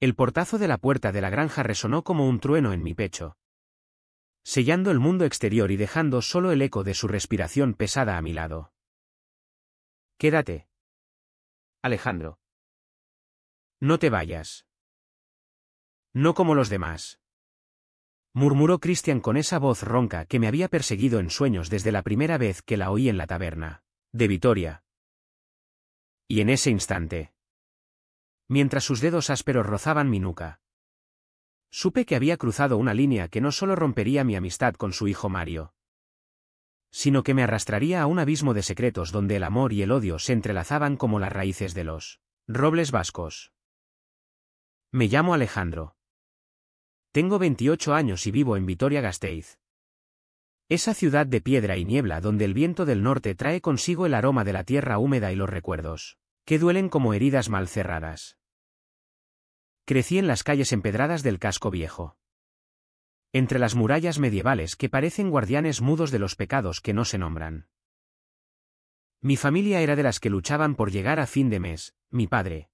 El portazo de la puerta de la granja resonó como un trueno en mi pecho, sellando el mundo exterior y dejando solo el eco de su respiración pesada a mi lado. «Quédate, Alejandro. No te vayas. No como los demás», murmuró Christian con esa voz ronca que me había perseguido en sueños desde la primera vez que la oí en la taberna de Vitoria. Y en ese instante, mientras sus dedos ásperos rozaban mi nuca, supe que había cruzado una línea que no solo rompería mi amistad con su hijo Mario, sino que me arrastraría a un abismo de secretos donde el amor y el odio se entrelazaban como las raíces de los robles vascos. Me llamo Alejandro. Tengo 28 años y vivo en Vitoria-Gasteiz. Esa ciudad de piedra y niebla donde el viento del norte trae consigo el aroma de la tierra húmeda y los recuerdos, que duelen como heridas mal cerradas. Crecí en las calles empedradas del casco viejo, entre las murallas medievales que parecen guardianes mudos de los pecados que no se nombran. Mi familia era de las que luchaban por llegar a fin de mes, mi padre,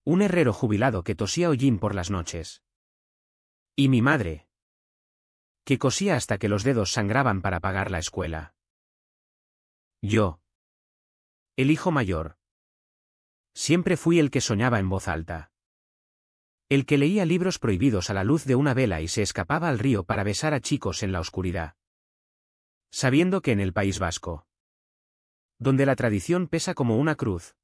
un herrero jubilado que tosía hollín por las noches, y mi madre, que cosía hasta que los dedos sangraban para pagar la escuela. Yo, el hijo mayor, siempre fui el que soñaba en voz alta, el que leía libros prohibidos a la luz de una vela y se escapaba al río para besar a chicos en la oscuridad, sabiendo que en el País Vasco, donde la tradición pesa como una cruz,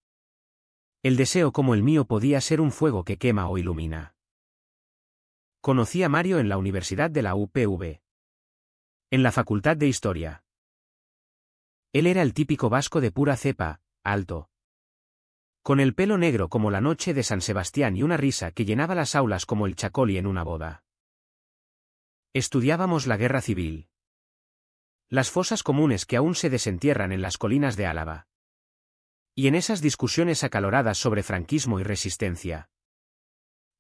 el deseo como el mío podía ser un fuego que quema o ilumina. Conocí a Mario en la Universidad de la UPV, en la Facultad de Historia. Él era el típico vasco de pura cepa, alto, con el pelo negro como la noche de San Sebastián y una risa que llenaba las aulas como el chacoli en una boda. Estudiábamos la guerra civil, las fosas comunes que aún se desentierran en las colinas de Álava, y en esas discusiones acaloradas sobre franquismo y resistencia,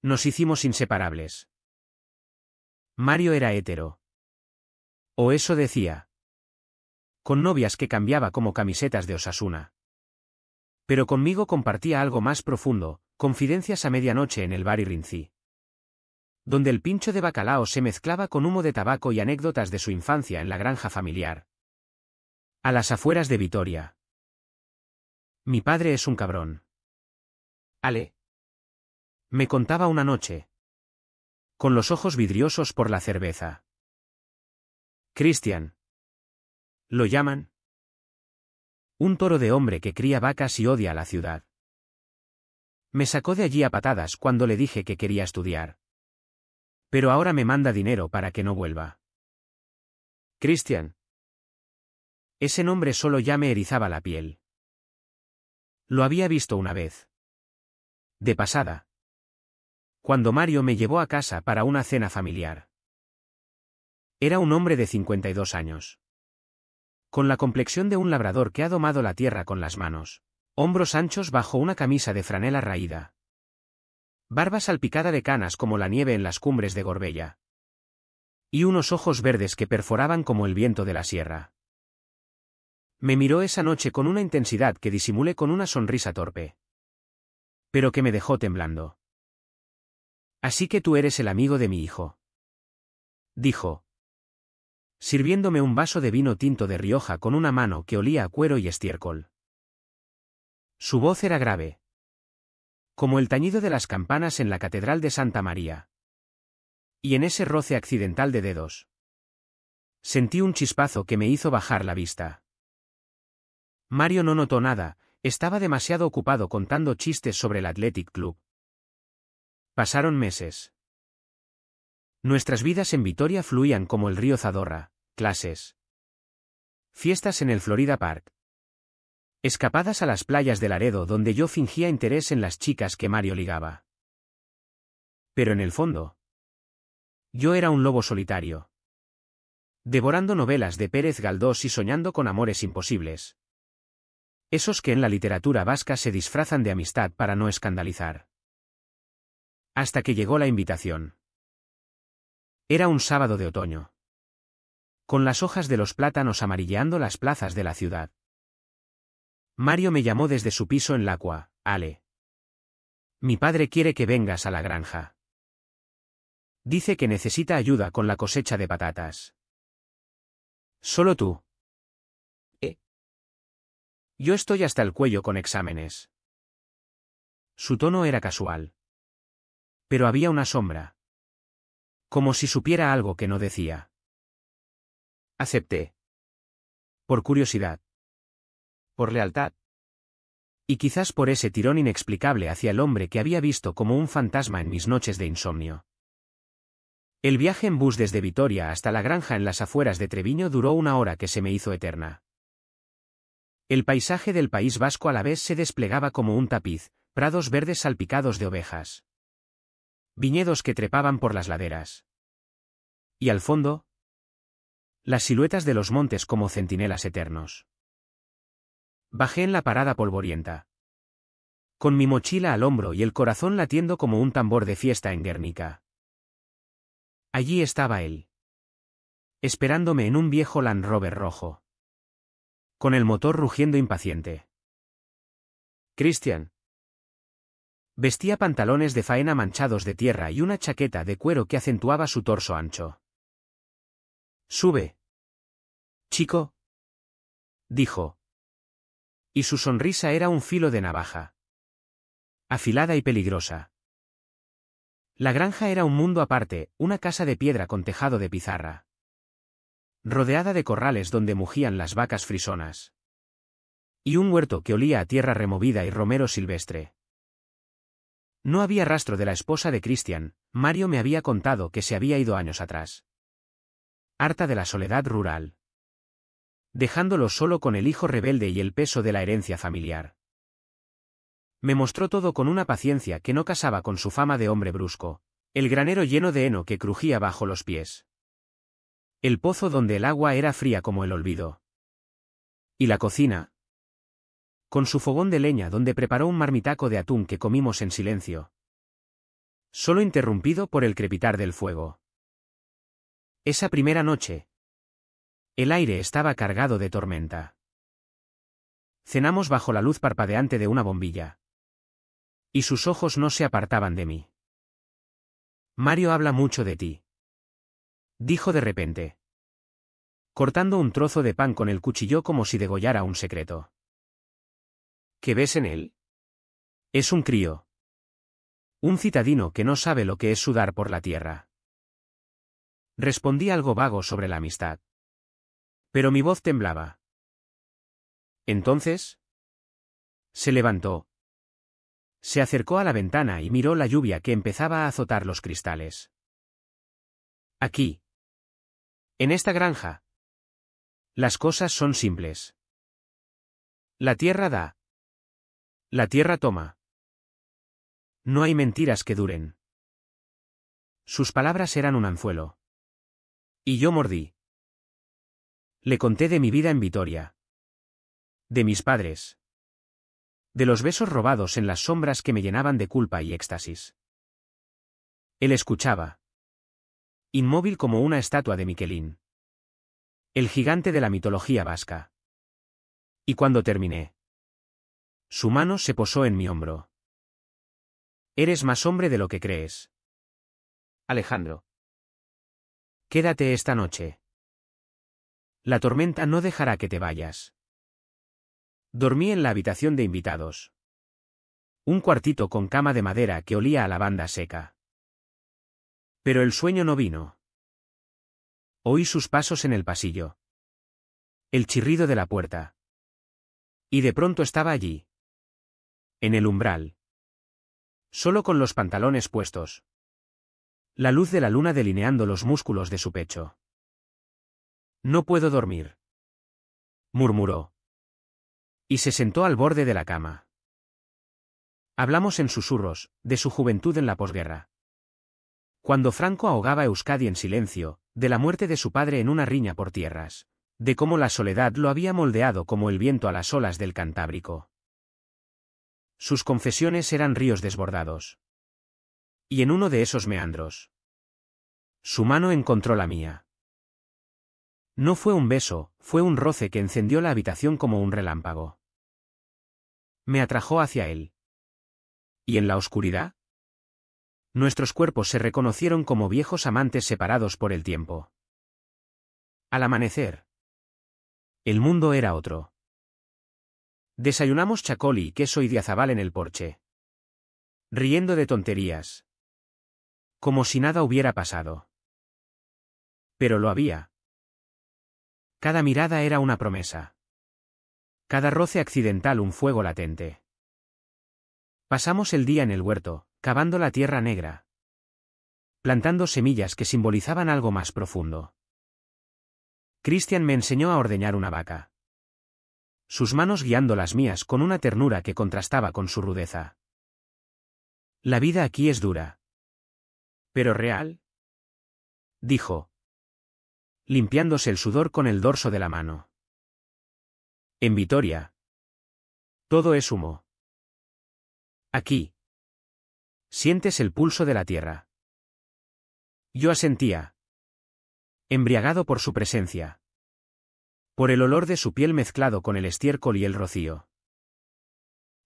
nos hicimos inseparables. Mario era hétero. O eso decía. Con novias que cambiaba como camisetas de Osasuna. Pero conmigo compartía algo más profundo, confidencias a medianoche en el bar Irrinci, donde el pincho de bacalao se mezclaba con humo de tabaco y anécdotas de su infancia en la granja familiar, a las afueras de Vitoria. Mi padre es un cabrón, Ale, me contaba una noche, con los ojos vidriosos por la cerveza. Christian. ¿Lo llaman? Un toro de hombre que cría vacas y odia a la ciudad. Me sacó de allí a patadas cuando le dije que quería estudiar. Pero ahora me manda dinero para que no vuelva. Christian. Ese nombre solo ya me erizaba la piel. Lo había visto una vez, de pasada, cuando Mario me llevó a casa para una cena familiar. Era un hombre de 52 años. Con la complexión de un labrador que ha domado la tierra con las manos, hombros anchos bajo una camisa de franela raída, barba salpicada de canas como la nieve en las cumbres de Gorbella, y unos ojos verdes que perforaban como el viento de la sierra. Me miró esa noche con una intensidad que disimulé con una sonrisa torpe, pero que me dejó temblando. «Así que tú eres el amigo de mi hijo», dijo, sirviéndome un vaso de vino tinto de Rioja con una mano que olía a cuero y estiércol. Su voz era grave, como el tañido de las campanas en la Catedral de Santa María. Y en ese roce accidental de dedos, sentí un chispazo que me hizo bajar la vista. Mario no notó nada, estaba demasiado ocupado contando chistes sobre el Athletic Club. Pasaron meses. Nuestras vidas en Vitoria fluían como el río Zadorra, clases, fiestas en el Florida Park, escapadas a las playas de Laredo donde yo fingía interés en las chicas que Mario ligaba. Pero en el fondo, yo era un lobo solitario, devorando novelas de Pérez Galdós y soñando con amores imposibles. Esos que en la literatura vasca se disfrazan de amistad para no escandalizar. Hasta que llegó la invitación. Era un sábado de otoño, con las hojas de los plátanos amarilleando las plazas de la ciudad. Mario me llamó desde su piso en Lacua. «Ale, Mi padre quiere que vengas a la granja. Dice que necesita ayuda con la cosecha de patatas. Solo tú. Yo estoy hasta el cuello con exámenes. Su tono era casual. Pero había una sombra. Como si supiera algo que no decía. Acepté. Por curiosidad. Por lealtad. Y quizás por ese tirón inexplicable hacia el hombre que había visto como un fantasma en mis noches de insomnio. El viaje en bus desde Vitoria hasta la granja en las afueras de Treviño duró 1 hora que se me hizo eterna. El paisaje del País Vasco a la vez se desplegaba como un tapiz, prados verdes salpicados de ovejas. Viñedos que trepaban por las laderas. Y al fondo, las siluetas de los montes como centinelas eternos. Bajé en la parada polvorienta. Con mi mochila al hombro y el corazón latiendo como un tambor de fiesta en Guernica. Allí estaba él. Esperándome en un viejo Land Rover rojo. Con el motor rugiendo impaciente. Christian. Vestía pantalones de faena manchados de tierra y una chaqueta de cuero que acentuaba su torso ancho. Sube. Chico. Dijo. Y su sonrisa era un filo de navaja. Afilada y peligrosa. La granja era un mundo aparte, una casa de piedra con tejado de pizarra. Rodeada de corrales donde mugían las vacas frisonas. Y un huerto que olía a tierra removida y romero silvestre. No había rastro de la esposa de Christian. Mario me había contado que se había ido años atrás. Harta de la soledad rural. Dejándolo solo con el hijo rebelde y el peso de la herencia familiar. Me mostró todo con una paciencia que no casaba con su fama de hombre brusco, el granero lleno de heno que crujía bajo los pies. El pozo donde el agua era fría como el olvido. Y la cocina. Con su fogón de leña donde preparó un marmitaco de atún que comimos en silencio. Solo interrumpido por el crepitar del fuego. Esa primera noche. El aire estaba cargado de tormenta. Cenamos bajo la luz parpadeante de una bombilla. Y sus ojos no se apartaban de mí. Mario habla mucho de ti. Dijo de repente. Cortando un trozo de pan con el cuchillo como si degollara un secreto. ¿Qué ves en él? Es un crío. Un citadino que no sabe lo que es sudar por la tierra. Respondí algo vago sobre la amistad. Pero mi voz temblaba. Entonces. Se levantó. Se acercó a la ventana y miró la lluvia que empezaba a azotar los cristales. Aquí. En esta granja. Las cosas son simples. La tierra da. La tierra toma. No hay mentiras que duren. Sus palabras eran un anzuelo. Y yo mordí. Le conté de mi vida en Vitoria. De mis padres. De los besos robados en las sombras que me llenaban de culpa y éxtasis. Él escuchaba. Inmóvil como una estatua de Miquelín. El gigante de la mitología vasca. Y cuando terminé, su mano se posó en mi hombro. Eres más hombre de lo que crees. Alejandro. Quédate esta noche. La tormenta no dejará que te vayas. Dormí en la habitación de invitados. Un cuartito con cama de madera que olía a lavanda seca. Pero el sueño no vino. Oí sus pasos en el pasillo. El chirrido de la puerta. Y de pronto estaba allí. En el umbral. Solo con los pantalones puestos. La luz de la luna delineando los músculos de su pecho. No puedo dormir. Murmuró. Y se sentó al borde de la cama. Hablamos en susurros, de su juventud en la posguerra. Cuando Franco ahogaba a Euskadi en silencio, de la muerte de su padre en una riña por tierras, de cómo la soledad lo había moldeado como el viento a las olas del Cantábrico. Sus confesiones eran ríos desbordados. Y en uno de esos meandros, su mano encontró la mía. No fue un beso, fue un roce que encendió la habitación como un relámpago. Me atrajo hacia él. ¿Y en la oscuridad? Nuestros cuerpos se reconocieron como viejos amantes separados por el tiempo. Al amanecer, el mundo era otro. Desayunamos chacoli y queso y diazabal en el porche. Riendo de tonterías. Como si nada hubiera pasado. Pero lo había. Cada mirada era una promesa. Cada roce accidental un fuego latente. Pasamos el día en el huerto, cavando la tierra negra. Plantando semillas que simbolizaban algo más profundo. Christian me enseñó a ordeñar una vaca. Sus manos guiando las mías con una ternura que contrastaba con su rudeza. La vida aquí es dura. ¿Pero real? Dijo, limpiándose el sudor con el dorso de la mano. En Vitoria. Todo es humo. Aquí. Sientes el pulso de la tierra. Yo asentía. Embriagado por su presencia. Por el olor de su piel mezclado con el estiércol y el rocío.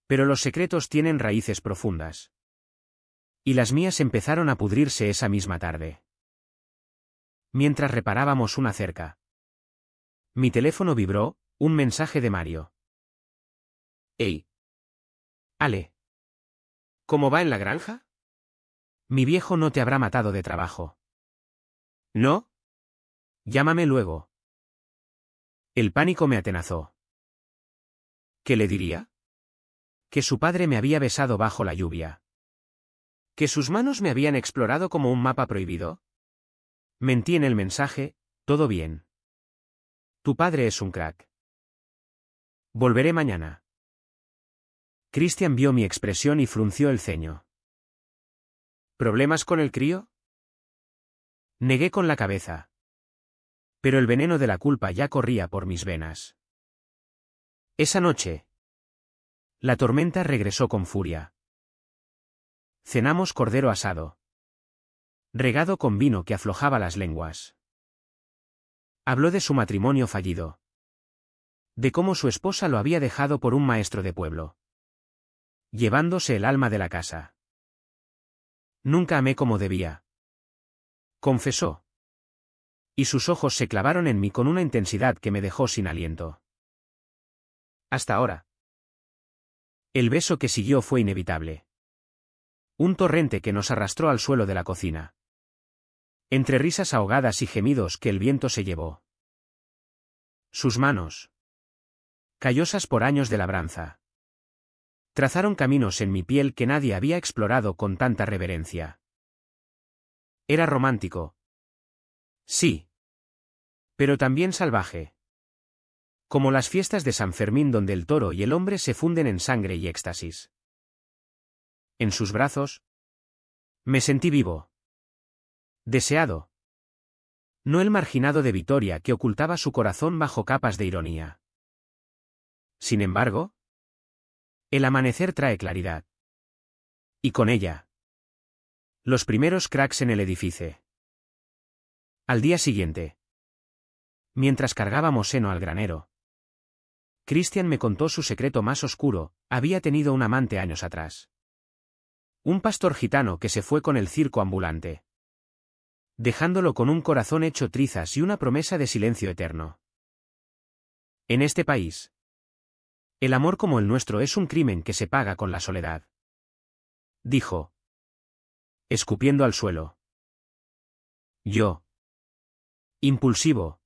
Pero los secretos tienen raíces profundas. Y las mías empezaron a pudrirse esa misma tarde. Mientras reparábamos una cerca. Mi teléfono vibró, un mensaje de Mario. «Hey. Ale. ¿Cómo va en la granja? Mi viejo no te habrá matado de trabajo». «¿No? Llámame luego». El pánico me atenazó. ¿Qué le diría? Que su padre me había besado bajo la lluvia. ¿Que sus manos me habían explorado como un mapa prohibido? Mentí en el mensaje, todo bien. Tu padre es un crack. Volveré mañana. Christian vio mi expresión y frunció el ceño. ¿Problemas con el crío? Negué con la cabeza. Pero el veneno de la culpa ya corría por mis venas. Esa noche. La tormenta regresó con furia. Cenamos cordero asado. Regado con vino que aflojaba las lenguas. Habló de su matrimonio fallido. De cómo su esposa lo había dejado por un maestro de pueblo. Llevándose el alma de la casa. Nunca amé como debía. Confesó. Y sus ojos se clavaron en mí con una intensidad que me dejó sin aliento. Hasta ahora. El beso que siguió fue inevitable. Un torrente que nos arrastró al suelo de la cocina. Entre risas ahogadas y gemidos que el viento se llevó. Sus manos. Callosas por años de labranza. Trazaron caminos en mi piel que nadie había explorado con tanta reverencia. Era romántico. Sí. Pero también salvaje. Como las fiestas de San Fermín donde el toro y el hombre se funden en sangre y éxtasis. En sus brazos. Me sentí vivo. Deseado. No el marginado de Vitoria que ocultaba su corazón bajo capas de ironía. Sin embargo, el amanecer trae claridad. Y con ella, los primeros cracks en el edificio. Al día siguiente, mientras cargábamos heno al granero, Christian me contó su secreto más oscuro: había tenido un amante años atrás. Un pastor gitano que se fue con el circo ambulante, dejándolo con un corazón hecho trizas y una promesa de silencio eterno. En este país, el amor como el nuestro es un crimen que se paga con la soledad. Dijo, escupiendo al suelo. Yo, impulsivo,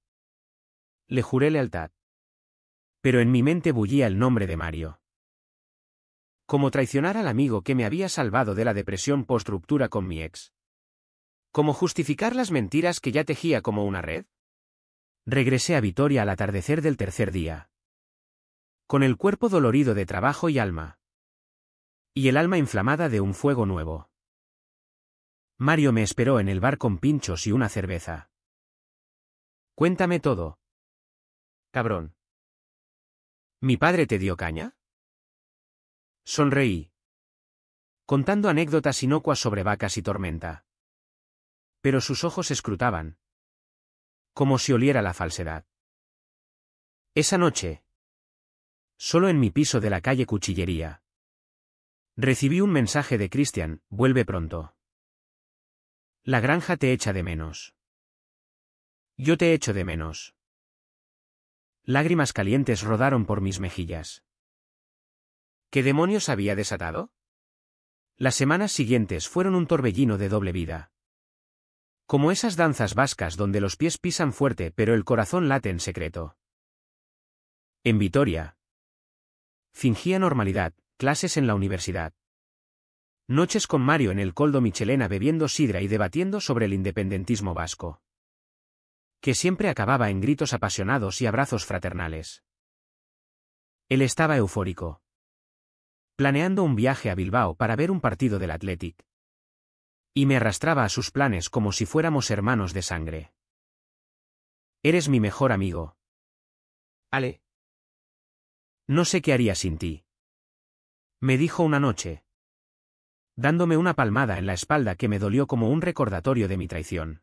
le juré lealtad. Pero en mi mente bullía el nombre de Mario. ¿Cómo traicionar al amigo que me había salvado de la depresión post-ruptura con mi ex? ¿Cómo justificar las mentiras que ya tejía como una red? Regresé a Vitoria al atardecer del tercer día. Con el cuerpo dolorido de trabajo y alma. Y el alma inflamada de un fuego nuevo. Mario me esperó en el bar con pinchos y una cerveza. Cuéntame todo. Cabrón. ¿Mi padre te dio caña? Sonreí. Contando anécdotas inocuas sobre vacas y tormenta. Pero sus ojos escrutaban. Como si oliera la falsedad. Esa noche. Solo en mi piso de la calle Cuchillería. Recibí un mensaje de Christian, vuelve pronto. La granja te echa de menos. Yo te echo de menos. Lágrimas calientes rodaron por mis mejillas. ¿Qué demonios había desatado? Las semanas siguientes fueron un torbellino de doble vida. Como esas danzas vascas donde los pies pisan fuerte pero el corazón late en secreto. En Vitoria. Fingía normalidad, clases en la universidad. Noches con Mario en el Coldo Michelena bebiendo sidra y debatiendo sobre el independentismo vasco. Que siempre acababa en gritos apasionados y abrazos fraternales. Él estaba eufórico. Planeando un viaje a Bilbao para ver un partido del Athletic. Y me arrastraba a sus planes como si fuéramos hermanos de sangre. Eres mi mejor amigo. Ale. No sé qué haría sin ti. Me dijo una noche. Dándome una palmada en la espalda que me dolió como un recordatorio de mi traición.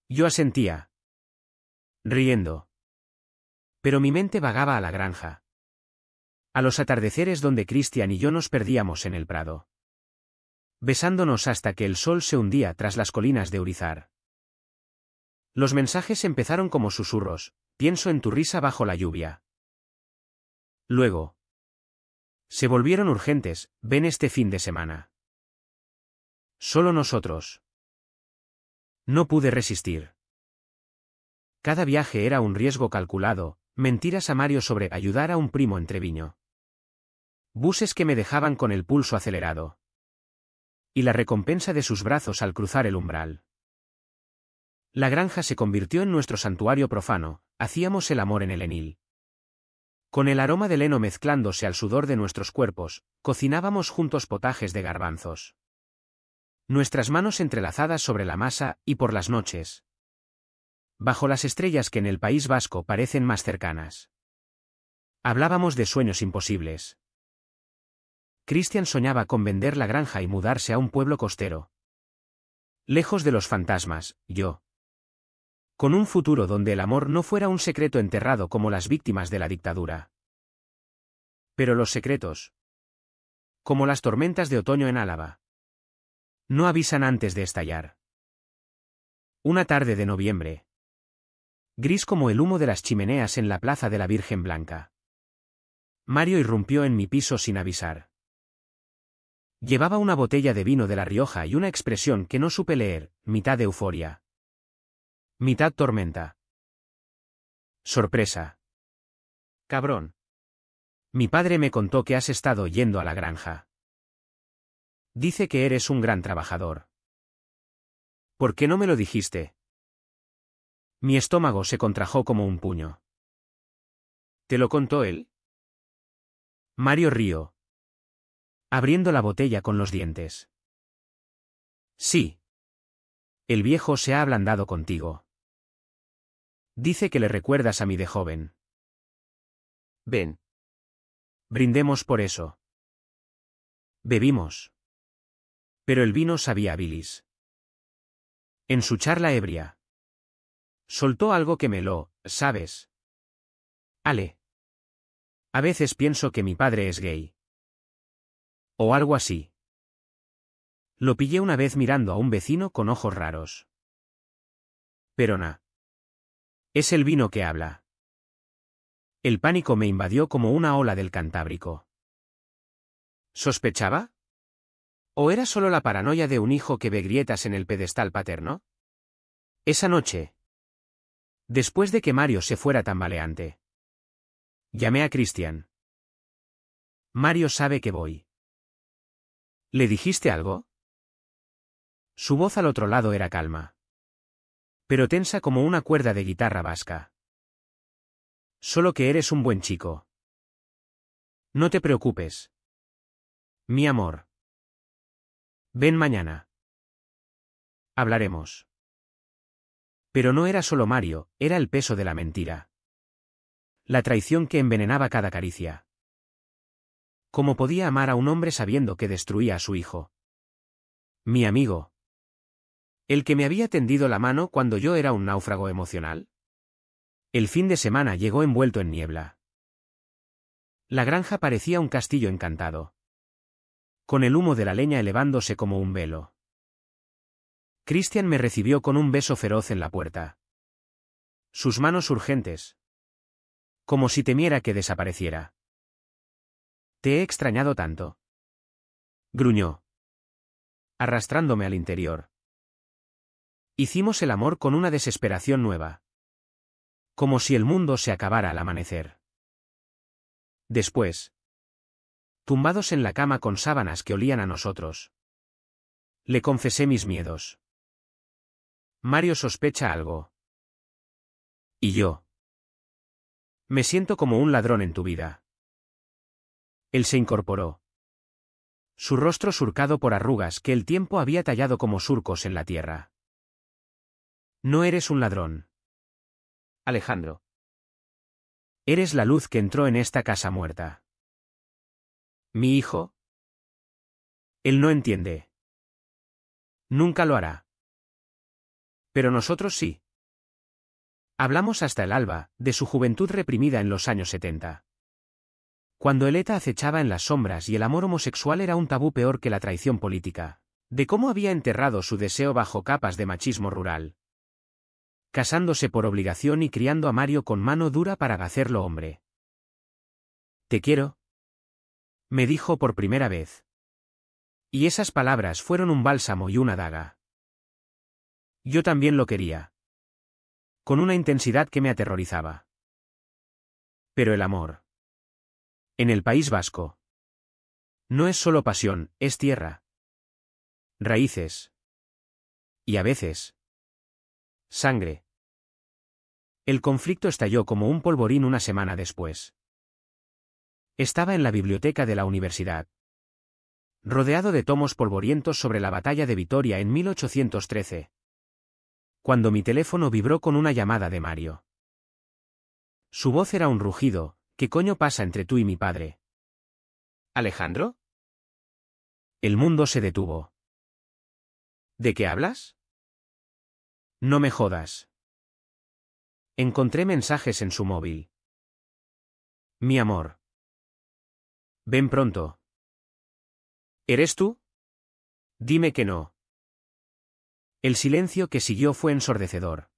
Yo asentía. Riendo. Pero mi mente vagaba a la granja. A los atardeceres donde Christian y yo nos perdíamos en el prado. Besándonos hasta que el sol se hundía tras las colinas de Urizar. Los mensajes empezaron como susurros, pienso en tu risa bajo la lluvia. Luego. Se volvieron urgentes, ven este fin de semana. Solo nosotros. No pude resistir. Cada viaje era un riesgo calculado, mentiras a Mario sobre ayudar a un primo en Treviño. Buses que me dejaban con el pulso acelerado. Y la recompensa de sus brazos al cruzar el umbral. La granja se convirtió en nuestro santuario profano, hacíamos el amor en el Enil. Con el aroma del heno mezclándose al sudor de nuestros cuerpos, cocinábamos juntos potajes de garbanzos. Nuestras manos entrelazadas sobre la masa, y por las noches. Bajo las estrellas que en el País Vasco parecen más cercanas. Hablábamos de sueños imposibles. Christian soñaba con vender la granja y mudarse a un pueblo costero. Lejos de los fantasmas, yo. Con un futuro donde el amor no fuera un secreto enterrado como las víctimas de la dictadura. Pero los secretos, como las tormentas de otoño en Álava, no avisan antes de estallar. Una tarde de noviembre. Gris como el humo de las chimeneas en la plaza de la Virgen Blanca. Mario irrumpió en mi piso sin avisar. Llevaba una botella de vino de La Rioja y una expresión que no supe leer, mitad de euforia. Mitad tormenta. Sorpresa. Cabrón. Mi padre me contó que has estado yendo a la granja. Dice que eres un gran trabajador. ¿Por qué no me lo dijiste? Mi estómago se contrajo como un puño. ¿Te lo contó él? Mario rió. Abriendo la botella con los dientes. Sí. El viejo se ha ablandado contigo. Dice que le recuerdas a mí de joven. Ven. Brindemos por eso. Bebimos. Pero el vino sabía a bilis. En su charla ebria. Soltó algo que me lo, ¿sabes? Ale. A veces pienso que mi padre es gay. O algo así. Lo pillé una vez mirando a un vecino con ojos raros. Pero na. Es el vino que habla. El pánico me invadió como una ola del Cantábrico. ¿Sospechaba? ¿O era solo la paranoia de un hijo que ve grietas en el pedestal paterno? Esa noche. Después de que Mario se fuera tambaleante. Llamé a Christian. Mario sabe que voy. ¿Le dijiste algo? Su voz al otro lado era calma. Pero tensa como una cuerda de guitarra vasca. Solo que eres un buen chico. No te preocupes. Mi amor. Ven mañana. Hablaremos. Pero no era solo Mario, era el peso de la mentira. La traición que envenenaba cada caricia. ¿Cómo podía amar a un hombre sabiendo que destruía a su hijo? Mi amigo. ¿El que me había tendido la mano cuando yo era un náufrago emocional? El fin de semana llegó envuelto en niebla. La granja parecía un castillo encantado. con el humo de la leña elevándose como un velo. Christian me recibió con un beso feroz en la puerta. Sus manos urgentes. Como si temiera que desapareciera. Te he extrañado tanto. Gruñó. Arrastrándome al interior. Hicimos el amor con una desesperación nueva. Como si el mundo se acabara al amanecer. Después. Tumbados en la cama con sábanas que olían a nosotros. Le confesé mis miedos. Mario sospecha algo. ¿Y yo? Me siento como un ladrón en tu vida. Él se incorporó. Su rostro surcado por arrugas que el tiempo había tallado como surcos en la tierra. No eres un ladrón. Alejandro. Eres la luz que entró en esta casa muerta. ¿Mi hijo? Él no entiende. Nunca lo hará. Pero nosotros sí. Hablamos hasta el alba, de su juventud reprimida en los años 70. Cuando el ETA acechaba en las sombras y el amor homosexual era un tabú peor que la traición política. De cómo había enterrado su deseo bajo capas de machismo rural. Casándose por obligación y criando a Mario con mano dura para hacerlo hombre. Te quiero. Me dijo por primera vez. Y esas palabras fueron un bálsamo y una daga. Yo también lo quería. Con una intensidad que me aterrorizaba. Pero el amor. En el País Vasco. No es solo pasión, es tierra. Raíces. Y a veces. Sangre. El conflicto estalló como un polvorín una semana después. Estaba en la biblioteca de la universidad. Rodeado de tomos polvorientos sobre la batalla de Vitoria en 1813. Cuando mi teléfono vibró con una llamada de Mario. Su voz era un rugido. ¿Qué coño pasa entre tú y mi padre? ¿Alejandro? El mundo se detuvo. ¿De qué hablas? No me jodas. Encontré mensajes en su móvil. Mi amor. Ven pronto. ¿Eres tú? Dime que no. El silencio que siguió fue ensordecedor.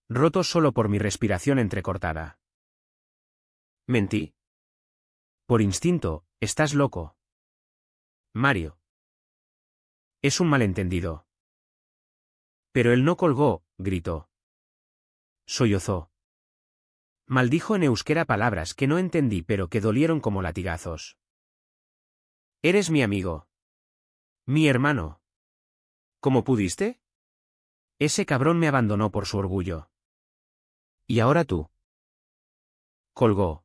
Roto solo por mi respiración entrecortada. Mentí. Por instinto, estás loco. Mario. Es un malentendido. Pero él no colgó, gritó. Sollozó. Maldijo en euskera palabras que no entendí pero que dolieron como latigazos. Eres mi amigo. Mi hermano. ¿Cómo pudiste? Ese cabrón me abandonó por su orgullo. ¿Y ahora tú? Colgó.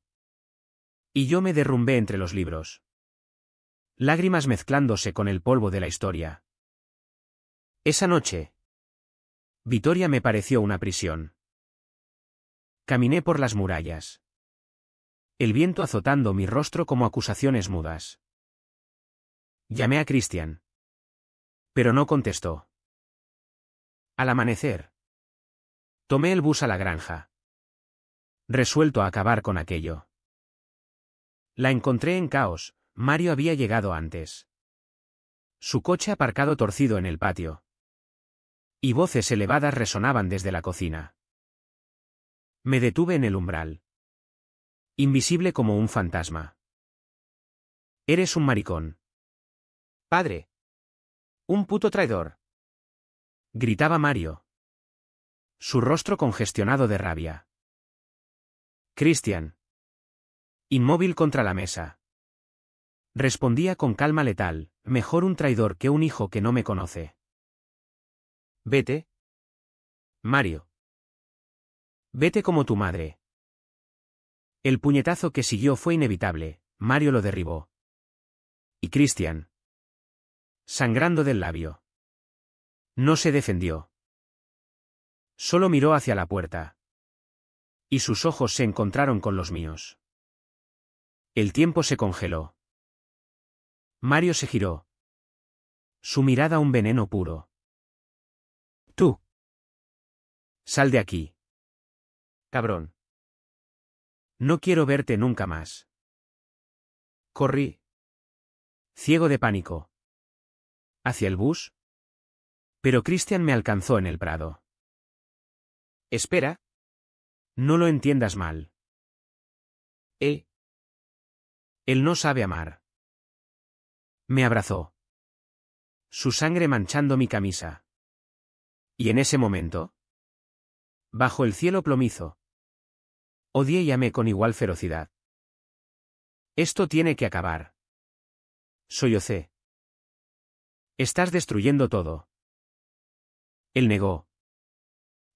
Y yo me derrumbé entre los libros. Lágrimas mezclándose con el polvo de la historia. Esa noche. Vitoria me pareció una prisión. Caminé por las murallas. El viento azotando mi rostro como acusaciones mudas. Llamé a Christian. Pero no contestó. Al amanecer. Tomé el bus a la granja. Resuelto a acabar con aquello. La encontré en caos. Mario había llegado antes. Su coche aparcado torcido en el patio. Y voces elevadas resonaban desde la cocina. Me detuve en el umbral. Invisible como un fantasma. Eres un maricón. Padre. Un puto traidor. Gritaba Mario. Su rostro congestionado de rabia. Christian. Inmóvil contra la mesa. Respondía con calma letal, mejor un traidor que un hijo que no me conoce. Vete. Mario. Vete como tu madre. El puñetazo que siguió fue inevitable, Mario lo derribó. Y Christian. Sangrando del labio. No se defendió. Solo miró hacia la puerta. Y sus ojos se encontraron con los míos. El tiempo se congeló. Mario se giró. Su mirada un veneno puro. Tú. Sal de aquí. Cabrón. No quiero verte nunca más. Corrí. Ciego de pánico. ¿Hacia el bus? Pero Christian me alcanzó en el prado. Espera. No lo entiendas mal. Él. Él no sabe amar. Me abrazó. Su sangre manchando mi camisa. Y en ese momento, bajo el cielo plomizo, odié y amé con igual ferocidad. Esto tiene que acabar. Sollocé. Estás destruyendo todo. Él negó,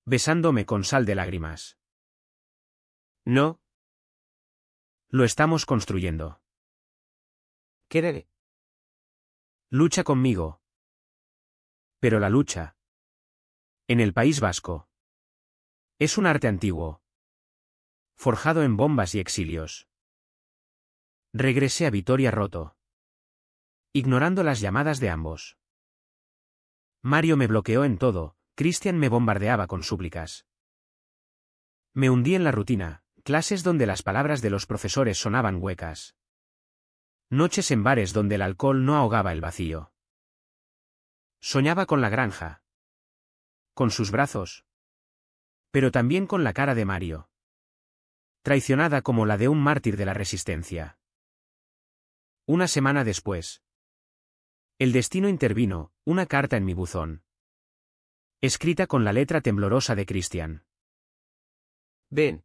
besándome con sal de lágrimas. No. Lo estamos construyendo. Quédate. Lucha conmigo. Pero la lucha, en el País Vasco, es un arte antiguo, forjado en bombas y exilios. Regresé a Vitoria roto, ignorando las llamadas de ambos. Mario me bloqueó en todo, Christian me bombardeaba con súplicas. Me hundí en la rutina, clases donde las palabras de los profesores sonaban huecas. Noches en bares donde el alcohol no ahogaba el vacío. Soñaba con la granja. Con sus brazos. Pero también con la cara de Mario. Traicionada como la de un mártir de la resistencia. Una semana después. El destino intervino, una carta en mi buzón. Escrita con la letra temblorosa de Christian. Ven.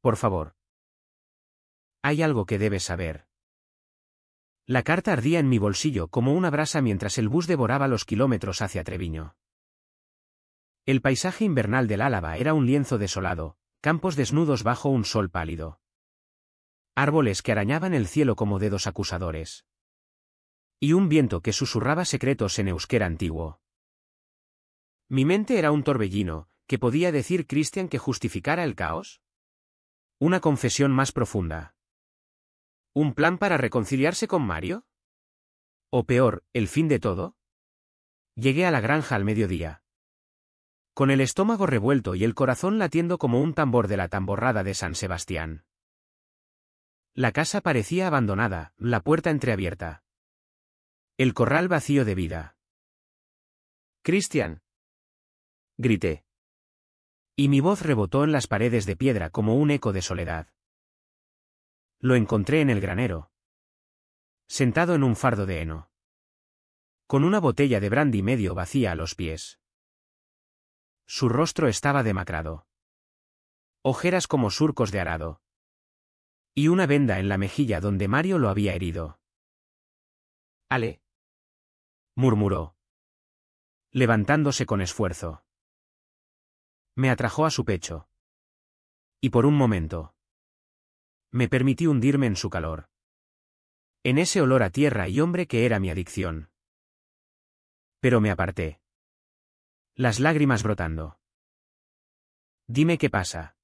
Por favor. Hay algo que debes saber. La carta ardía en mi bolsillo como una brasa mientras el bus devoraba los kilómetros hacia Treviño. El paisaje invernal del Álava era un lienzo desolado, campos desnudos bajo un sol pálido. Árboles que arañaban el cielo como dedos acusadores. Y un viento que susurraba secretos en euskera antiguo. Mi mente era un torbellino, ¿que podía decir Christian que justificara el caos? Una confesión más profunda. ¿Un plan para reconciliarse con Mario? O peor, el fin de todo. Llegué a la granja al mediodía. Con el estómago revuelto y el corazón latiendo como un tambor de la tamborrada de San Sebastián. La casa parecía abandonada, la puerta entreabierta. El corral vacío de vida. Christian. Grité. Y mi voz rebotó en las paredes de piedra como un eco de soledad. Lo encontré en el granero. Sentado en un fardo de heno. Con una botella de brandy medio vacía a los pies. Su rostro estaba demacrado. Ojeras como surcos de arado. Y una venda en la mejilla donde Mario lo había herido. Ale. Murmuró. Levantándose con esfuerzo. Me atrajo a su pecho. Y por un momento. Me permití hundirme en su calor. En ese olor a tierra y hombre que era mi adicción. Pero me aparté. Las lágrimas brotando. Dime qué pasa.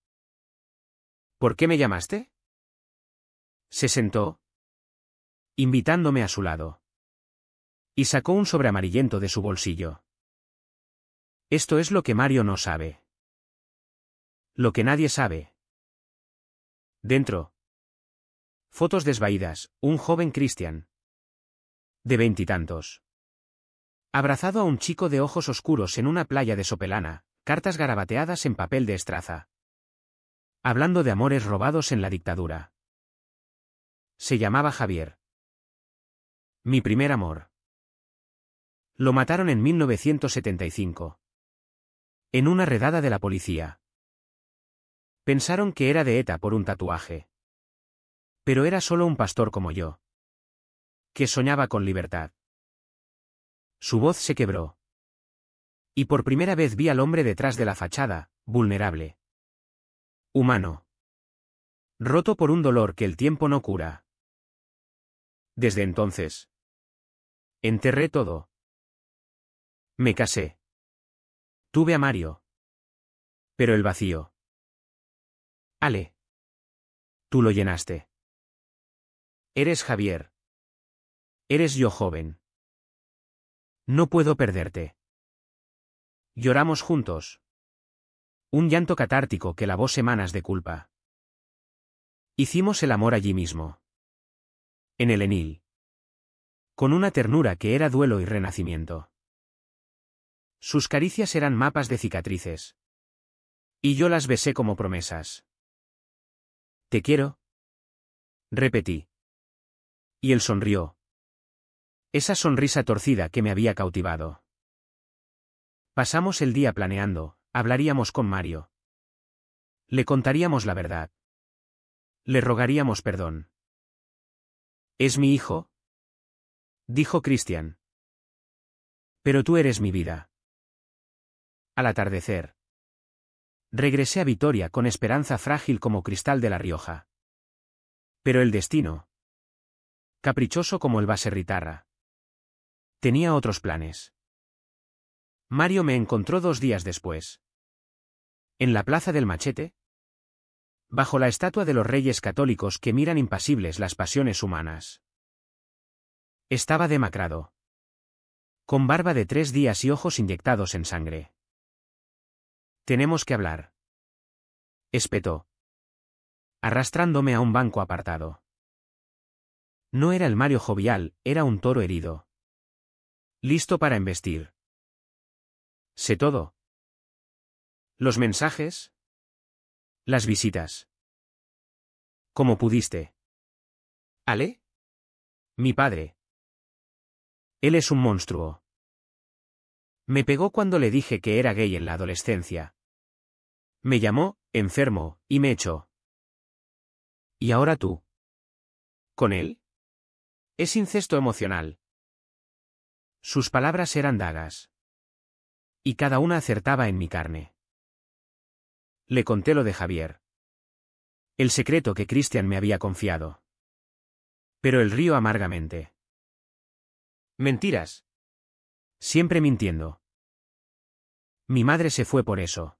¿Por qué me llamaste? Se sentó, invitándome a su lado. Y sacó un sobre amarillento de su bolsillo. Esto es lo que Mario no sabe. Lo que nadie sabe. Dentro. Fotos desvaídas, un joven Christian. De 20 y tantos. Abrazado a un chico de ojos oscuros en una playa de Sopelana, cartas garabateadas en papel de estraza. Hablando de amores robados en la dictadura. Se llamaba Javier. Mi primer amor. Lo mataron en 1975. En una redada de la policía. Pensaron que era de ETA por un tatuaje. Pero era solo un pastor como yo. Que soñaba con libertad. Su voz se quebró. Y por primera vez vi al hombre detrás de la fachada, vulnerable. Humano. Roto por un dolor que el tiempo no cura. Desde entonces. Enterré todo. Me casé. Tuve a Mario. Pero el vacío. Ale. Tú lo llenaste. Eres Javier. Eres yo joven. No puedo perderte. Lloramos juntos. Un llanto catártico que lavó semanas de culpa. Hicimos el amor allí mismo. En el Enil. con una ternura que era duelo y renacimiento. Sus caricias eran mapas de cicatrices. Y yo las besé como promesas. «Te quiero», repetí. Y él sonrió. Esa sonrisa torcida que me había cautivado. Pasamos el día planeando, hablaríamos con Mario. Le contaríamos la verdad. Le rogaríamos perdón. «¿Es mi hijo?», dijo Christian. «Pero tú eres mi vida». Al atardecer, regresé a Vitoria con esperanza frágil como cristal de La Rioja. Pero el destino, caprichoso como el baserritarra, tenía otros planes. Mario me encontró 2 días después. En la plaza del Machete, bajo la estatua de los Reyes Católicos que miran impasibles las pasiones humanas. Estaba demacrado, con barba de 3 días y ojos inyectados en sangre. «Tenemos que hablar», espetó, arrastrándome a un banco apartado. No era el Mario jovial, era un toro herido. Listo para embestir. «Sé todo». «¿Los mensajes? Las visitas? ¿Cómo pudiste?» ¿Ale? «Mi padre. Él es un monstruo. Me pegó cuando le dije que era gay en la adolescencia. Me llamó, enfermo, y me echó. ¿Y ahora tú? ¿Con él? Es incesto emocional». Sus palabras eran dagas. Y cada una acertaba en mi carne. Le conté lo de Javier. El secreto que Christian me había confiado. Pero él rió amargamente. «Mentiras». Siempre mintiendo. Mi madre se fue por eso.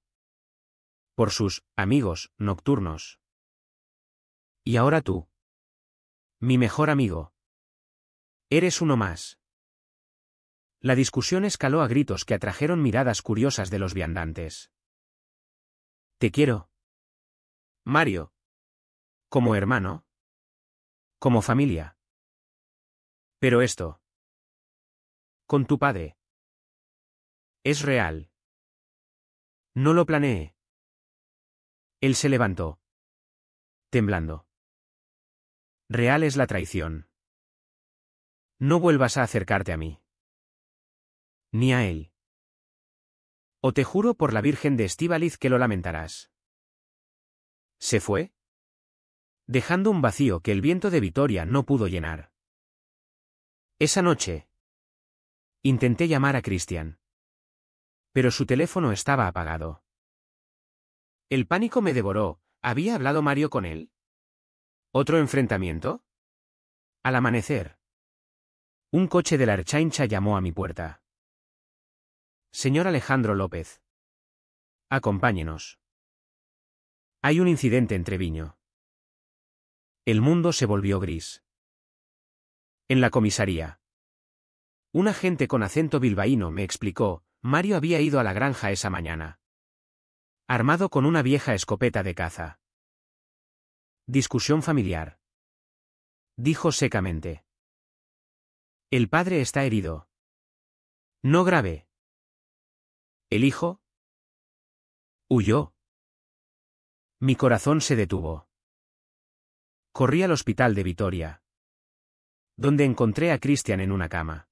Por sus amigos nocturnos. Y ahora tú. Mi mejor amigo. Eres uno más. La discusión escaló a gritos que atrajeron miradas curiosas de los viandantes. «Te quiero, Mario». como hermano. Como familia. Pero esto. Con tu padre. Es real. No lo planeé. Él se levantó. Temblando. Real es la traición. No vuelvas a acercarte a mí. Ni a él. O te juro por la Virgen de Estíbaliz que lo lamentarás. Se fue, dejando un vacío que el viento de Vitoria no pudo llenar. Esa noche, intenté llamar a Christian. Pero su teléfono estaba apagado. El pánico me devoró. ¿Había hablado Mario con él? ¿Otro enfrentamiento? Al amanecer, un coche de la Erchaincha llamó a mi puerta. «Señor Alejandro López. Acompáñenos. Hay un incidente en Treviño». El mundo se volvió gris. En la comisaría. Un agente con acento bilbaíno me explicó, Mario había ido a la granja esa mañana. Armado con una vieja escopeta de caza. «Discusión familiar», dijo secamente. «El padre está herido. No grave. ¿El hijo?» «Huyó». Mi corazón se detuvo. Corrí al hospital de Vitoria, donde encontré a Christian en una cama,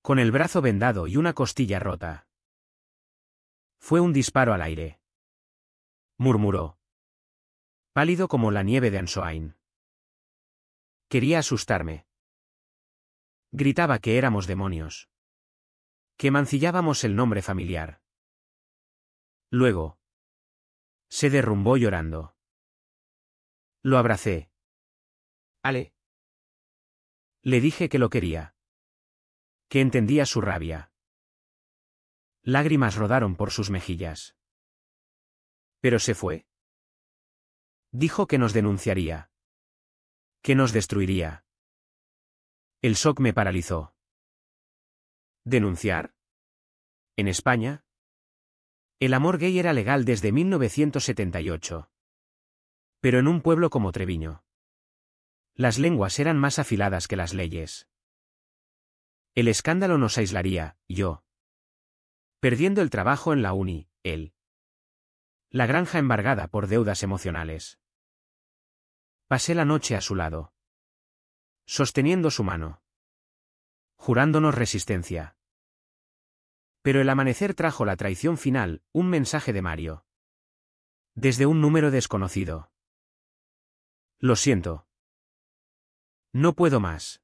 con el brazo vendado y una costilla rota. «Fue un disparo al aire», murmuró, pálido como la nieve de Ansoain. Quería asustarme. Gritaba que éramos demonios. Que mancillábamos el nombre familiar. Luego, se derrumbó llorando. Lo abracé. «Ale». Le dije que lo quería. Que entendía su rabia. Lágrimas rodaron por sus mejillas. Pero se fue. Dijo que nos denunciaría. Que nos destruiría. El shock me paralizó. ¿Denunciar? ¿En España? El amor gay era legal desde 1978. Pero en un pueblo como Treviño. Las lenguas eran más afiladas que las leyes. El escándalo nos aislaría, yo. Perdiendo el trabajo en la uni, él. La granja embargada por deudas emocionales. Pasé la noche a su lado. Sosteniendo su mano. Jurándonos resistencia. Pero el amanecer trajo la traición final, un mensaje de Mario. Desde un número desconocido. Lo siento. No puedo más.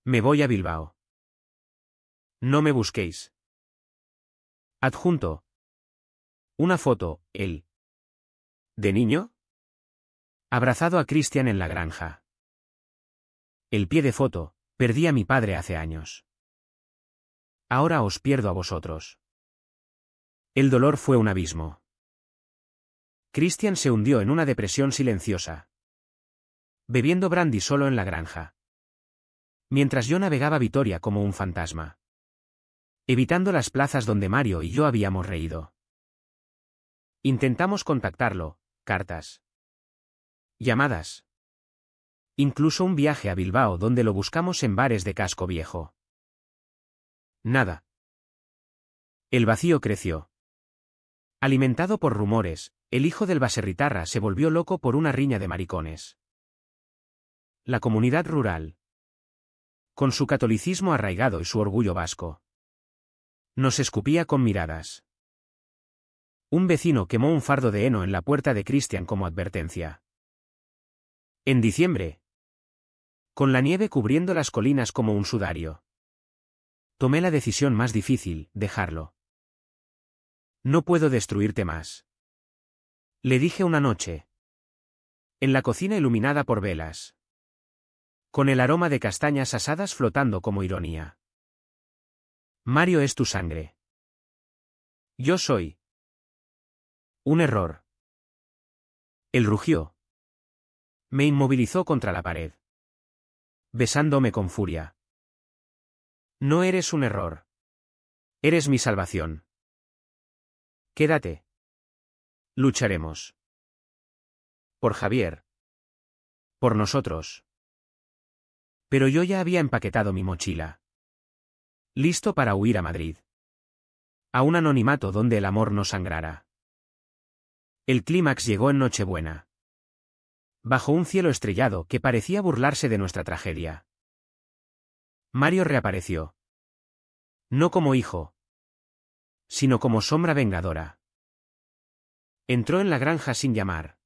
Me voy a Bilbao. No me busquéis. Adjunto. Una foto, él. ¿De niño? Abrazado a Christian en la granja. El pie de foto, perdí a mi padre hace años. Ahora os pierdo a vosotros. El dolor fue un abismo. Christian se hundió en una depresión silenciosa. Bebiendo brandy solo en la granja. Mientras yo navegaba Vitoria como un fantasma. Evitando las plazas donde Mario y yo habíamos reído. Intentamos contactarlo, cartas. Llamadas. Incluso un viaje a Bilbao donde lo buscamos en bares de casco viejo. Nada. El vacío creció. Alimentado por rumores, el hijo del baserritarra se volvió loco por una riña de maricones. La comunidad rural. Con su catolicismo arraigado y su orgullo vasco. Nos escupía con miradas. Un vecino quemó un fardo de heno en la puerta de Christian como advertencia. En diciembre. Con la nieve cubriendo las colinas como un sudario. Tomé la decisión más difícil, dejarlo. No puedo destruirte más. Le dije una noche. En la cocina iluminada por velas. Con el aroma de castañas asadas flotando como ironía. Mario es tu sangre. Yo soy. Un error. Él rugió. Me inmovilizó contra la pared. Besándome con furia. No eres un error. Eres mi salvación. Quédate. Lucharemos. Por Javier. Por nosotros. Pero yo ya había empaquetado mi mochila. Listo para huir a Madrid. A un anonimato donde el amor no sangrara. El clímax llegó en Nochebuena. Bajo un cielo estrellado que parecía burlarse de nuestra tragedia. Mario reapareció. No como hijo. Sino como sombra vengadora. Entró en la granja sin llamar.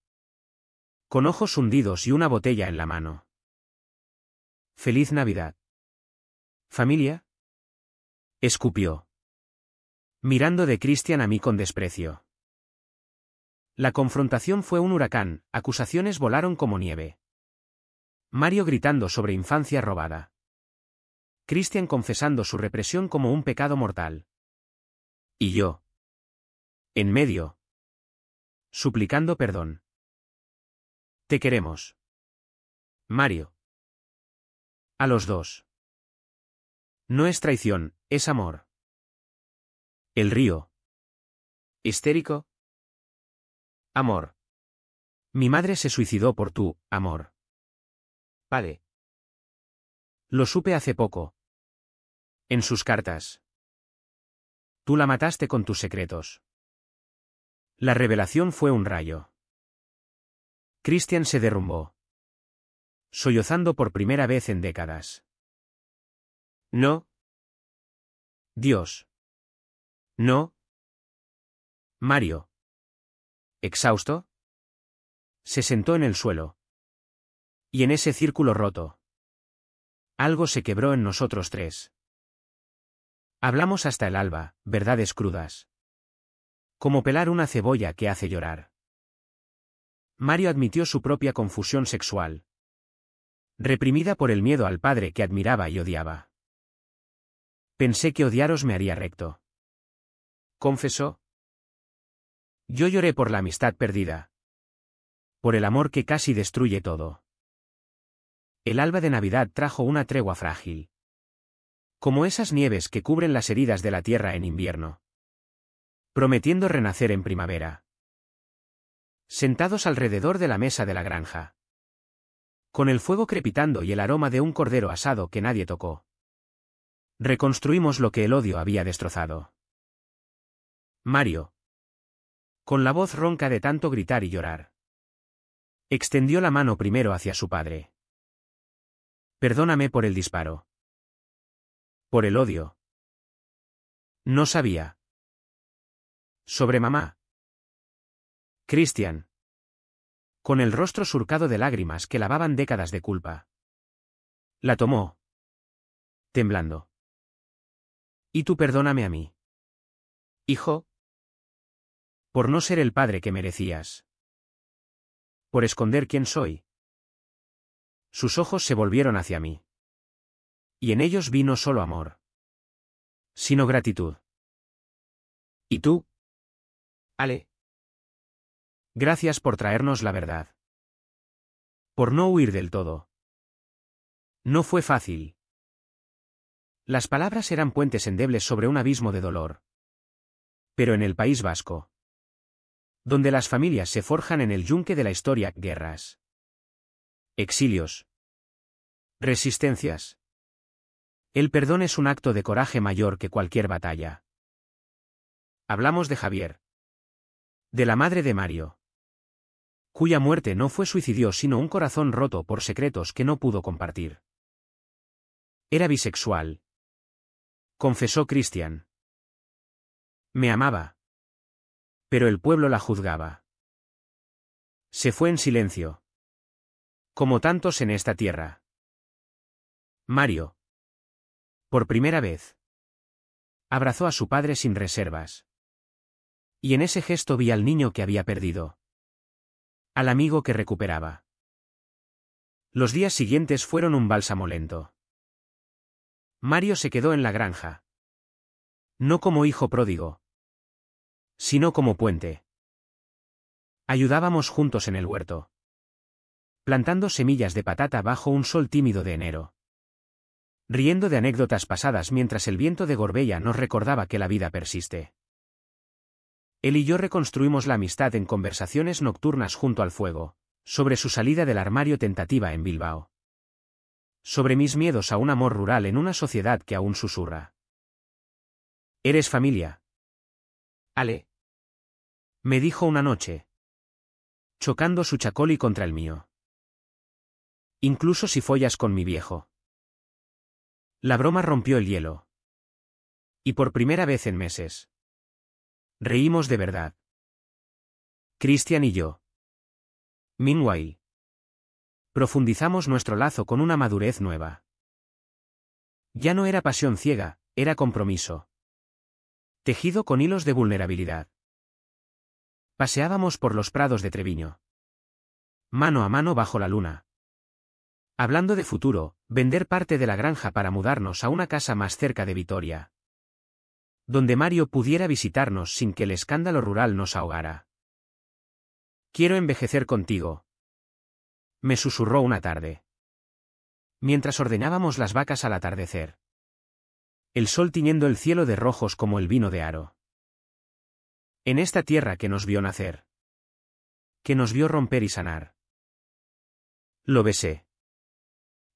Con ojos hundidos y una botella en la mano. Feliz Navidad. ¿Familia? Escupió. Mirando de Christian a mí con desprecio. La confrontación fue un huracán, acusaciones volaron como nieve. Mario gritando sobre infancia robada. Christian confesando su represión como un pecado mortal. Y yo. En medio. Suplicando perdón. Te queremos. Mario. A los dos. No es traición, es amor. El río. Histérico. Amor. Mi madre se suicidó por tu amor. Padre. Lo supe hace poco. En sus cartas. Tú la mataste con tus secretos. La revelación fue un rayo. Christian se derrumbó. Sollozando por primera vez en décadas. No. Dios. No. Mario. ¿Exhausto? Se sentó en el suelo. Y en ese círculo roto. Algo se quebró en nosotros tres. Hablamos hasta el alba, verdades crudas. Como pelar una cebolla que hace llorar. Mario admitió su propia confusión sexual. Reprimida por el miedo al padre que admiraba y odiaba. Pensé que odiaros me haría recto. Confesó. Yo lloré por la amistad perdida. Por el amor que casi destruye todo. El alba de Navidad trajo una tregua frágil. Como esas nieves que cubren las heridas de la tierra en invierno. Prometiendo renacer en primavera. Sentados alrededor de la mesa de la granja. Con el fuego crepitando y el aroma de un cordero asado que nadie tocó. Reconstruimos lo que el odio había destrozado. Mario. Con la voz ronca de tanto gritar y llorar. Extendió la mano primero hacia su padre. Perdóname por el disparo. Por el odio. No sabía. Sobre mamá. Christian. Con el rostro surcado de lágrimas que lavaban décadas de culpa. La tomó. Temblando. Y tú perdóname a mí. Hijo. Por no ser el padre que merecías. Por esconder quién soy. Sus ojos se volvieron hacia mí. Y en ellos vi no solo amor, sino gratitud. ¿Y tú? Ale. Gracias por traernos la verdad. Por no huir del todo. No fue fácil. Las palabras eran puentes endebles sobre un abismo de dolor. Pero en el País Vasco, donde las familias se forjan en el yunque de la historia, guerras, exilios, resistencias. El perdón es un acto de coraje mayor que cualquier batalla. Hablamos de Javier. De la madre de Mario. Cuya muerte no fue suicidio sino un corazón roto por secretos que no pudo compartir. Era bisexual. Confesó Christian. Me amaba. Pero el pueblo la juzgaba. Se fue en silencio. Como tantos en esta tierra. Mario. Por primera vez. Abrazó a su padre sin reservas. Y en ese gesto vi al niño que había perdido. Al amigo que recuperaba. Los días siguientes fueron un bálsamo lento. Mario se quedó en la granja. No como hijo pródigo, sino como puente. Ayudábamos juntos en el huerto, plantando semillas de patata bajo un sol tímido de enero. Riendo de anécdotas pasadas mientras el viento de Gorbella nos recordaba que la vida persiste. Él y yo reconstruimos la amistad en conversaciones nocturnas junto al fuego, sobre su salida del armario tentativa en Bilbao. Sobre mis miedos a un amor rural en una sociedad que aún susurra. ¿Eres familia? Ale. Me dijo una noche. Chocando su chacoli contra el mío. Incluso si follas con mi viejo. La broma rompió el hielo. Y por primera vez en meses. Reímos de verdad. Christian y yo. Meanwhile. Profundizamos nuestro lazo con una madurez nueva. Ya no era pasión ciega, era compromiso. Tejido con hilos de vulnerabilidad. Paseábamos por los prados de Treviño. Mano a mano bajo la luna. Hablando de futuro, vender parte de la granja para mudarnos a una casa más cerca de Vitoria. Donde Mario pudiera visitarnos sin que el escándalo rural nos ahogara. Quiero envejecer contigo. Me susurró una tarde. Mientras ordeñábamos las vacas al atardecer. El sol tiñendo el cielo de rojos como el vino de aro. En esta tierra que nos vio nacer. Que nos vio romper y sanar. Lo besé.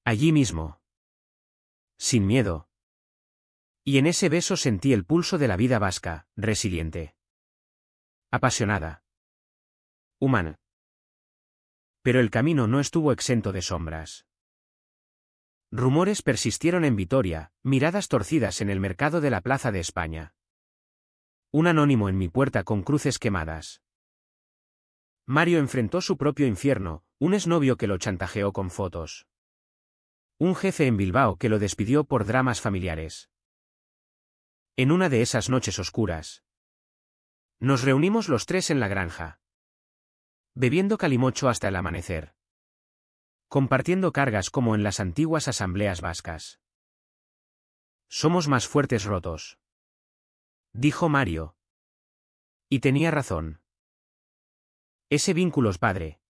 Allí mismo. Sin miedo. Y en ese beso sentí el pulso de la vida vasca, resiliente. Apasionada. Humana. Pero el camino no estuvo exento de sombras. Rumores persistieron en Vitoria, miradas torcidas en el mercado de la Plaza de España. Un anónimo en mi puerta con cruces quemadas. Mario enfrentó su propio infierno, un exnovio que lo chantajeó con fotos. Un jefe en Bilbao que lo despidió por dramas familiares. En una de esas noches oscuras. Nos reunimos los tres en la granja. Bebiendo calimocho hasta el amanecer. Compartiendo cargas como en las antiguas asambleas vascas. Somos más fuertes rotos. Dijo Mario. Y tenía razón. Ese vínculo padre.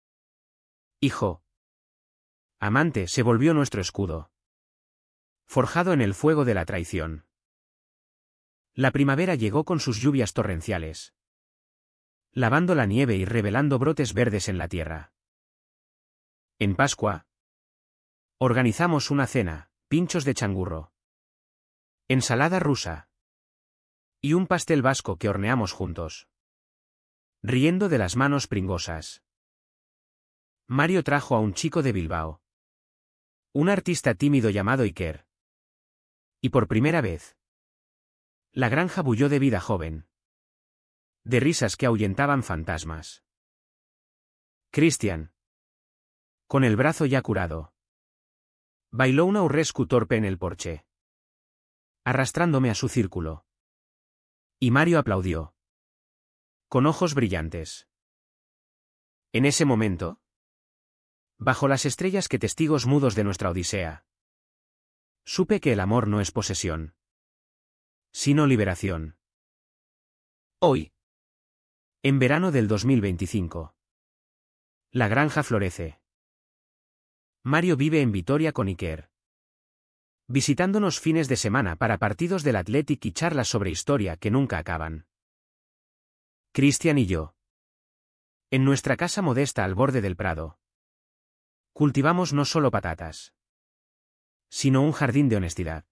Hijo. Amante se volvió nuestro escudo. Forjado en el fuego de la traición. La primavera llegó con sus lluvias torrenciales. Lavando la nieve y revelando brotes verdes en la tierra. En Pascua. Organizamos una cena, pinchos de changurro. Ensalada rusa. Y un pastel vasco que horneamos juntos. Riendo de las manos pringosas. Mario trajo a un chico de Bilbao. Un artista tímido llamado Iker. Y por primera vez. La granja bulló de vida joven. De risas que ahuyentaban fantasmas. Christian. Con el brazo ya curado. Bailó una urrescu torpe en el porche. Arrastrándome a su círculo. Y Mario aplaudió. Con ojos brillantes. En ese momento. Bajo las estrellas que testigos mudos de nuestra odisea. Supe que el amor no es posesión. Sino liberación. Hoy. En verano del 2025. La granja florece. Mario vive en Vitoria con Iker. Visitándonos fines de semana para partidos del Athletic y charlas sobre historia que nunca acaban. Christian y yo. En nuestra casa modesta al borde del Prado. Cultivamos no solo patatas. Sino un jardín de honestidad.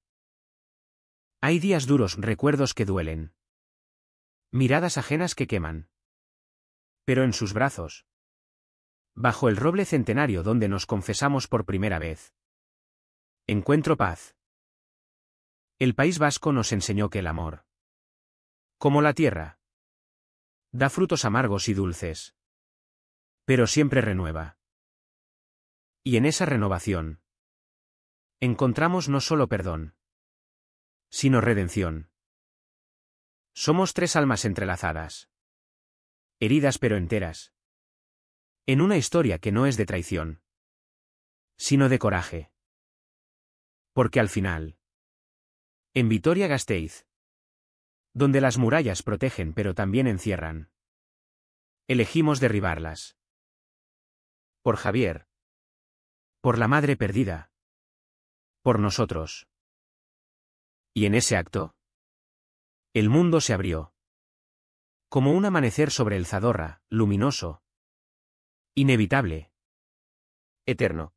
Hay días duros, recuerdos que duelen. Miradas ajenas que queman. Pero en sus brazos. Bajo el roble centenario donde nos confesamos por primera vez. Encuentro paz. El País Vasco nos enseñó que el amor. Como la tierra. Da frutos amargos y dulces. Pero siempre renueva. Y en esa renovación. Encontramos no solo perdón. Sino redención. Somos tres almas entrelazadas. Heridas pero enteras. En una historia que no es de traición. Sino de coraje. Porque al final. En Vitoria-Gasteiz. Donde las murallas protegen pero también encierran. Elegimos derribarlas. Por Javier. Por la madre perdida. Por nosotros. Y en ese acto. El mundo se abrió. Como un amanecer sobre el Zadorra, luminoso. Inevitable. Eterno.